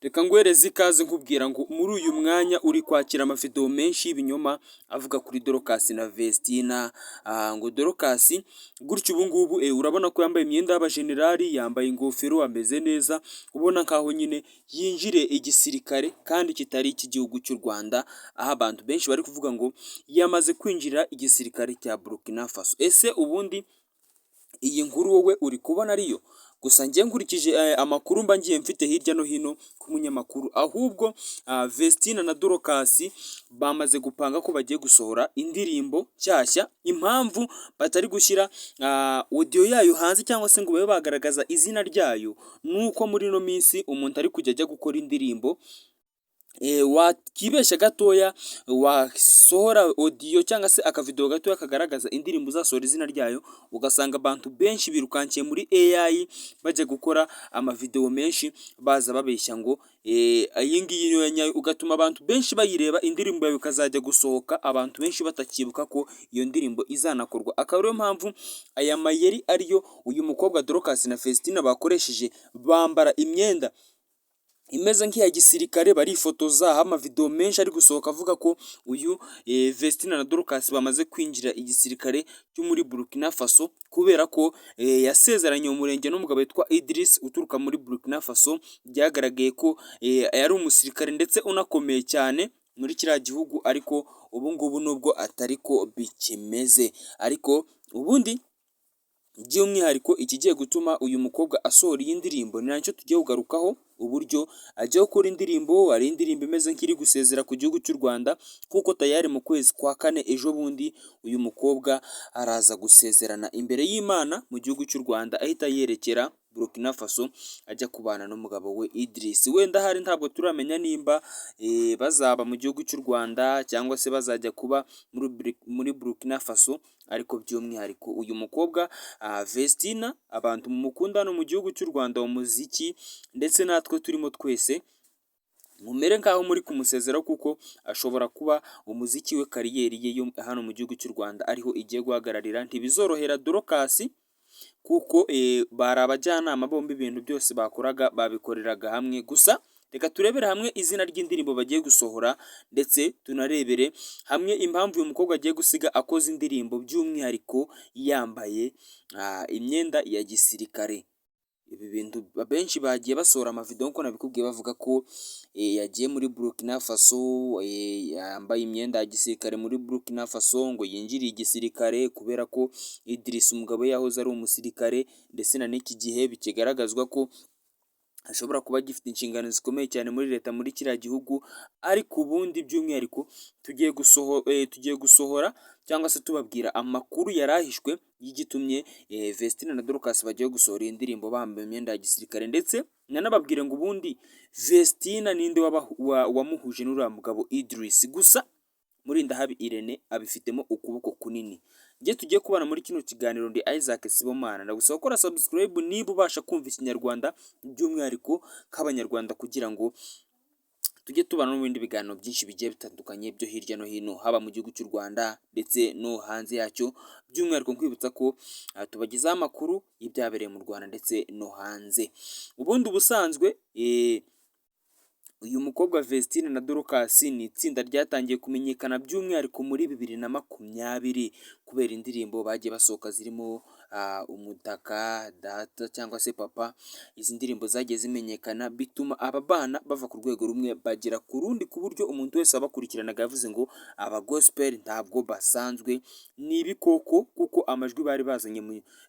Reka nguhereze ikaze nkubwira ngo muri uyu mwanya uri kwakira amavideo menshi y'ibinyoma avuga kuri Dorcas na Vestina, ngo Dorcas gutyo ubu ngubu urabona ko yambaye imyenda y'abajenerali, yambaye ingofero, ameze neza, ubona nkaho nyine yinjire igisirikare kandi kitari icy'igihugu cy'u Rwanda, aho abantu benshi bari kuvuga ngo yamaze kwinjira igisirikare cya Burkina Faso. Ese ubundi iyi nkuru wowe uri kubona ariyo? Gusa njye nkurikije amakuru mba ngiye mfite hirya no hino ku munyamakuru, ahubwo Vestina na Dorcas bamaze gupanga ko bagiye gusohora indirimbo nshyashya. Impamvu batari gushyira audio yayo hanze cyangwa se ngo babe bagaragaza izina ryayo, nuko muri ino minsi umuntu ari kujya ajya gukora indirimbo, wakibeshya gatoya wasohora audio cyangwa se akavideo gatoya kagaragaza indirimbo uzasohora izina ryayo, ugasanga abantu benshi birukankiye muri AI bajya gukora amavideo menshi baza babeshya ngo iyi ngiyi niyo nyayo, ugatuma abantu benshi bayireba, indirimbo yawe ikazajya gusohoka abantu benshi batakibuka ko iyo ndirimbo izanakorwa. Akaba ariyo mpamvu aya mayeri ariyo uyu mukobwa Dorcas na Vestina bakoresheje, bambara imyenda imeze nk'iya gisirikare, barifotoza, aho amavideo menshi ari gusohoka avuga ko uyu Vestina na Dorcas bamaze kwinjira igisirikare cyo muri Burkina Faso, kubera ko yasezeranye umurenge n'umugabo witwa Idris uturuka muri Burkina Faso. Byagaragaye ko yari umusirikare ndetse unakomeye cyane muri kiriya gihugu, ariko ubu ngubu nubwo atari ko bikimeze. Ariko ubundi by'umwihariko ikigiye gutuma uyu mukobwa asohora iyi ndirimbo ni nacyo tugiye kugarukaho, uburyo ajya gukora indirimbo. Hari indirimbo imeze nk'iri gusezera ku gihugu cy'u Rwanda, kuko tayari mu kwezi kwa kane ejo bundi uyu mukobwa araza gusezerana imbere y'Imana mu gihugu cy'u Rwanda, ahita yerekera Burkina Faso ajya kubana n'umugabo we Idris. Wenda hari ntabwo turamenya nimba bazaba mu gihugu cy'u Rwanda cyangwa se bazajya kuba muri Burkina Faso, ariko by'umwihariko uyu mukobwa Vestina abantu mumukunda hano mu gihugu cy'u Rwanda mu muziki, ndetse natwe turimo twese mumere nk'aho muri kumusezeraho, kuko ashobora kuba umuziki we, kariyeri ye yo hano mu gihugu cy'u Rwanda ariho igiye guhagararira. Ntibizorohera Dorcas kuko bari abajyanama bombi, ibintu byose bakoraga babikoreraga hamwe. Gusa reka turebere hamwe izina ry'indirimbo bagiye gusohora, ndetse tunarebere hamwe impamvu uyu mukobwa agiye gusiga akoze indirimbo by'umwihariko yambaye imyenda ya gisirikare. Ibi bintu benshi bagiye basohora amavideo nk'uko nabikubwiye, bavuga ko yagiye muri Burkina Faso, yambaye imyenda ya gisirikare muri Burkina Faso, ngo yinjiriye igisirikare kubera ko Idris umugabo we yahoze ari umusirikare, ndetse na n'iki gihe bikigaragazwa ko ashobora kuba agifite inshingano zikomeye cyane muri leta muri kiriya gihugu. Ariko ubundi by'umwihariko tugiye gusohora cyangwa se tubabwira amakuru yari ahishwe y'igitumye Vestina na Dorcas bagiye gusohora iyi ndirimbo bambaye imyenda ya gisirikare, ndetse nanababwire ngo ubundi Vestina ninde wamuhuje n'uriya mugabo Idris. Gusa Murindahabi Irene abifitemo ukuboko kunini. Njye tugiye kubana muri kino kiganiro, ndi Isaac Sibomana, ndagusaba gukora subscribe niba ubasha kumva ikinyarwanda by'umwihariko nk'abanyarwanda, kugira ngo tujye tubana n'ibindi biganiro byinshi bigiye bitandukanye byo hirya no hino, haba mu gihugu cy'u Rwanda ndetse no hanze yacyo. By'umwihariko nkwibutsa ko tubagezaho amakuru y'ibyabereye mu Rwanda ndetse no hanze. Ubundi ubusanzwe uyu mukobwa Vestina na Dorcas ni itsinda ryatangiye kumenyekana by'umwihariko muri 2020 kubera indirimbo bagiye basohoka zirimo umutaka, data cyangwa se papa. Izi ndirimbo zagiye zimenyekana bituma aba bana bava ku rwego rumwe bagera ku rundi, ku buryo umuntu wese abakurikiranaga yavuze ngo aba gospel ntabwo basanzwe, ni ibikoko, kuko amajwi bari bazanye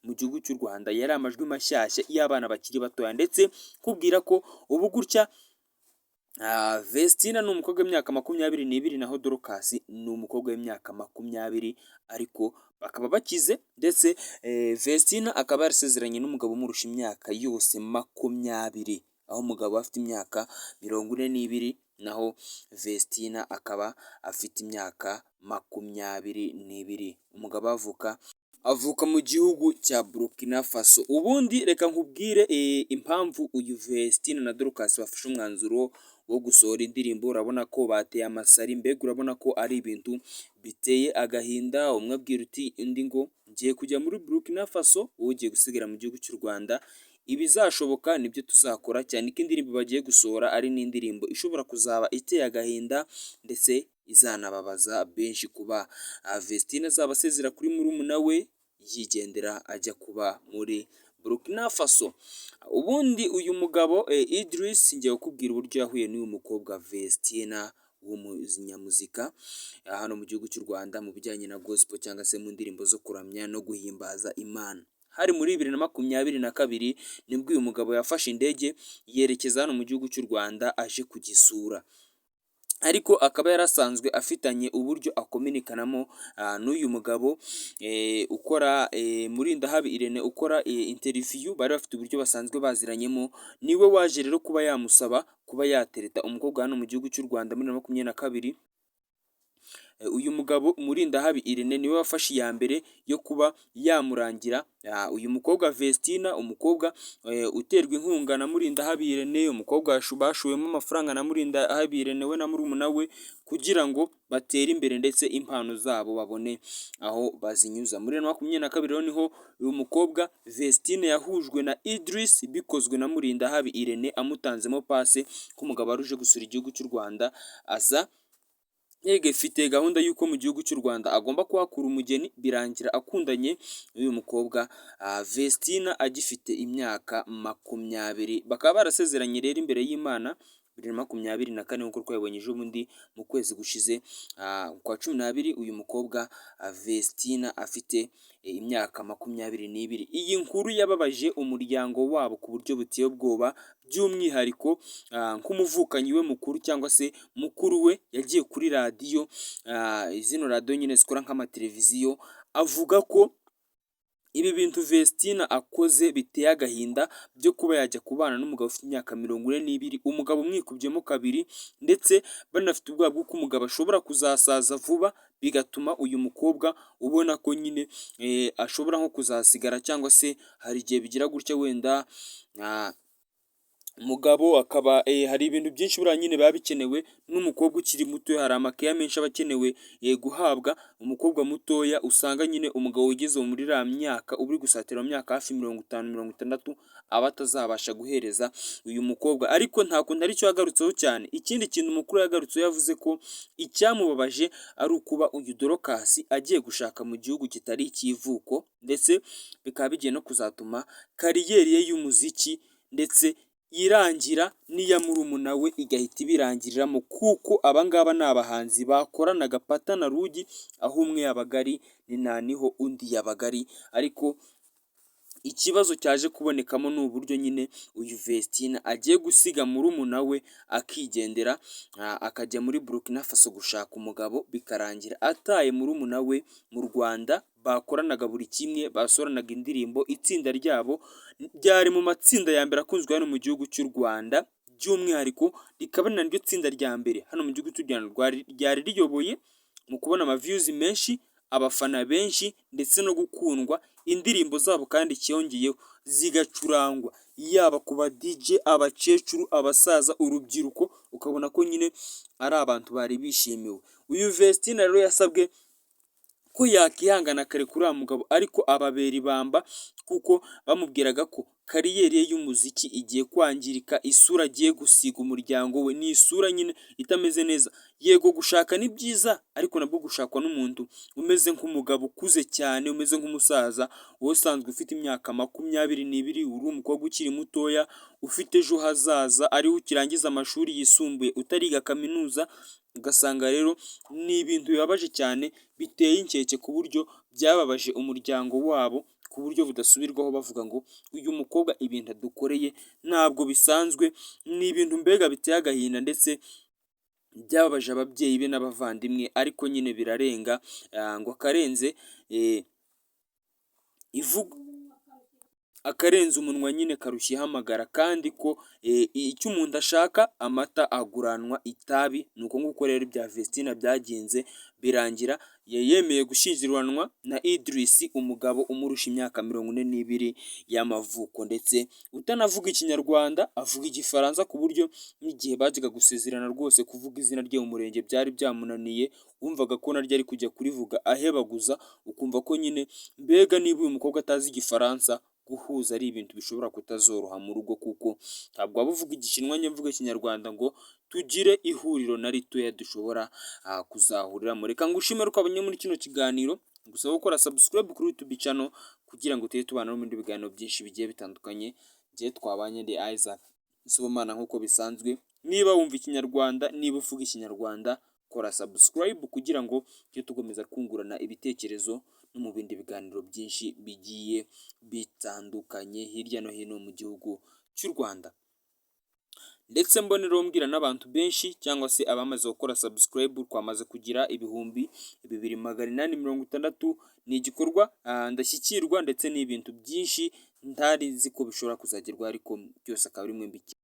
mu gihugu cy'u Rwanda yari amajwi mashyashya y'abana bakiri batoya. Ndetse kubwira ko ubu gutya Vestina ni umukobwa w'imyaka 22, naho Dorcas ni umukobwa w'imyaka 20, ariko bakaba bakize. Ndetse Vestina akaba yarasezeranye n'umugabo umurusha imyaka yose 20, aho umugabo afite imyaka 42, naho Vestina akaba afite imyaka 22. Umugabo avuka mu gihugu cya Burkina Faso. Ubundi reka nkubwire impamvu uyu Vestina na Dorcas bafashe umwanzuro wo gusohora indirimbo. Urabona ko bateye amasari, mbega urabona ko ari ibintu biteye agahinda. Umwe abwira uti undi ngo ngiye kujya muri Burkina Faso, wowe ugiye gusigara mu gihugu cy'u Rwanda. ibizashoboka nibyo tuzakora, cyane ko indirimbo bagiye gusohora ari n'indirimbo ishobora kuzaba iteye agahinda ndetse izanababaza benshi, kuba Vestine azaba asezera kuri murumuna we yigendera ajya kuba muri Burkina Faso. Ubundi uyu mugabo Idris, ngiye kukubwira uburyo yahuye n'uyu mukobwa Vestina w'umunyamuzika hano mu gihugu cy'u Rwanda mu bijyanye na gospel cyangwa se mu ndirimbo zo kuramya no guhimbaza Imana. Hari muri 2022 nibwo uyu mugabo yafashe indege yerekeza hano mu gihugu cy'u Rwanda aje kugisura, ariko akaba yarasanzwe afitanye uburyo akominikanamo n'uyu mugabo ukora Murindahabi Irene ukora interview, bari bafite uburyo basanzwe baziranyemo. Niwe waje rero kuba yamusaba kuba yatereta umukobwa hano mu gihugu cy'u Rwanda muri 2022. Uyu mugabo Murindahabi Irene niwe wafashe iya mbere yo kuba yamurangira uyu mukobwa Vestina, umukobwa uterwa inkunga na Murindahabi Irene, umukobwa bashuwemo amafaranga na Murindahabi Irene we na murumuna we kugira ngo batere imbere ndetse impano zabo babone aho bazinyuza. Muri 2022 rero niho uyu mukobwa Vestine yahujwe na Idris bikozwe na Murindahabi Irene amutanzemo pase ko umugabo waruje gusura igihugu cy'u Rwanda, aza yegefite gahunda y'uko mu gihugu cy'u Rwanda agomba kuhakura umugeni, birangira akundanye n'uyu mukobwa Vestina agifite imyaka 20. Bakaba barasezeranye rero imbere y'Imana 2024 nk'uko twabibonye ejo bundi mu kwezi gushize kwa 12, uyu mukobwa Vestina afite imyaka 22. Iyi nkuru yababaje umuryango wabo ku buryo buteye ubwoba, by'umwihariko nk'umuvukanyi we mukuru cyangwa se mukuru we yagiye kuri radiyo, zino radiyo nyine zikora nk'amateleviziyo, avuga ko ibi bintu Vestina akoze biteye agahinda byo kuba yajya kubana n'umugabo ufite imyaka 42, umugabo umwikubyemo kabiri, ndetse banafite ubwoba bw'uko umugabo ashobora kuzasaza vuba, bigatuma uyu mukobwa ubona ko nyine ashobora nko kuzasigara, cyangwa se hari igihe bigira gutya wenda umugabo akaba hari ibintu byinshi buriya nyine biba bikenewe n'umukobwa ukiri muto, hari amakeya menshi aba akenewe guhabwa umukobwa mutoya. Usanga nyine umugabo ugeze muri iriya myaka uri gusatira mu myaka hafi 50-60 aba atazabasha guhereza uyu mukobwa, ariko nta kuntu aricyo yagarutseho cyane. Ikindi kintu umukuru yagarutseho yavuze ko icyamubabaje ari ukuba uyu Dorokasi agiye gushaka mu gihugu kitari icy'ivuko, ndetse bikaba bigiye no kuzatuma kariyeri ye y'umuziki ndetse irangira n'iya murumuna we igahita ibirangiriramo, kuko abangaba ni abahanzi bakoranaga pata na rugi, aho umwe yabaga ari ni niho undi yabaga ari. Ariko ikibazo cyaje kubonekamo ni uburyo nyine uyu Vestina agiye gusiga murumuna we akigendera akajya muri Burkina Faso gushaka umugabo, bikarangira ataye murumuna we mu Rwanda. Bakoranaga buri kimwe, basoranaga indirimbo, itsinda ryabo ryari mu matsinda ya mbere akunzwe hano mu gihugu cy'u Rwanda, by'umwihariko rikaba ari naryo tsinda rya mbere hano mu gihugu cy'u Rwanda ryari riyoboye mu kubona amaviyuzi menshi, abafana benshi, ndetse no gukundwa. Indirimbo zabo kandi cyongeyeho zigacurangwa yaba ku ba DJ, abakecuru, abasaza, urubyiruko, ukabona ko nyine ari abantu bari bishimiwe. Uyu Vestina rero yasabwe ko yakihangana kare kuri uriya mugabo, ariko ababera ibamba, kuko bamubwiraga ko kariyeri ye y'umuziki igiye kwangirika, isura agiye gusiga umuryango we ni isura nyine itameze neza. Yego gushaka ni byiza, ariko nabwo gushakwa n'umuntu umeze nk'umugabo ukuze cyane, umeze nk'umusaza, wowe usanzwe ufite imyaka 22, uri umukobwa ukiri mutoya ufite ejo hazaza, ariwe ukirangiza amashuri yisumbuye utariga kaminuza. Ugasanga rero ni ibintu bibabaje cyane, biteye inkeke, ku buryo byababaje umuryango wabo ku buryo budasubirwaho, bavuga ngo uyu mukobwa ibintu adukoreye ntabwo bisanzwe, ni ibintu mbega biteye agahinda, ndetse byababaje ababyeyi be n'abavandimwe. Ariko nyine birarenga, ngo akarenze umunwa nyine karushya ihamagara, kandi ko icyo umuntu ashaka amata aguranwa itabi. Ni uko nguko rero ibya Vestina byagenze, birangira yemeye gushyingiranwa na Idris, umugabo umurusha imyaka 42 y'amavuko, ndetse utanavuga ikinyarwanda, avuga igifaransa, ku buryo n'igihe bajyaga gusezerana rwose kuvuga izina rye mu murenge byari byamunaniye. Wumvaga ko naryo ari kujya kurivuga ahebaguza, ukumva ko nyine mbega niba uyu mukobwa atazi igifaransa guhuza ari ibintu bishobora kutazoroha mu rugo, kuko ntabwo waba uvuga Igishinwa njye mvuga Ikinyarwanda ngo tugire ihuriro na ritoya dushobora kuzahuriramo. Reka ngushimire ko wabonye muri kino kiganiro, ngusaba gukora subscribe kuri YouTube channel kugira ngo tujye tubana no mu bindi biganiro byinshi bigiye bitandukanye. Njye twabanye ndi Isaac Sibomana nk'uko bisanzwe. Niba wumva Ikinyarwanda, niba uvuga Ikinyarwanda, kora subscribe kugira ngo tujye tugomeza kungurana ibitekerezo no mu bindi biganiro byinshi bigiye bitandukanye hirya no hino mu gihugu cy'u Rwanda. Ndetse mboneraho mbwira n'abantu benshi cyangwa se abamaze gukora subscribe, twamaze kugira 2860. Ni igikorwa ndashyikirwa ndetse n'ibintu byinshi ntari nzi ko bishobora kuzagerwaho, ariko byose akaba ari mwe mbiki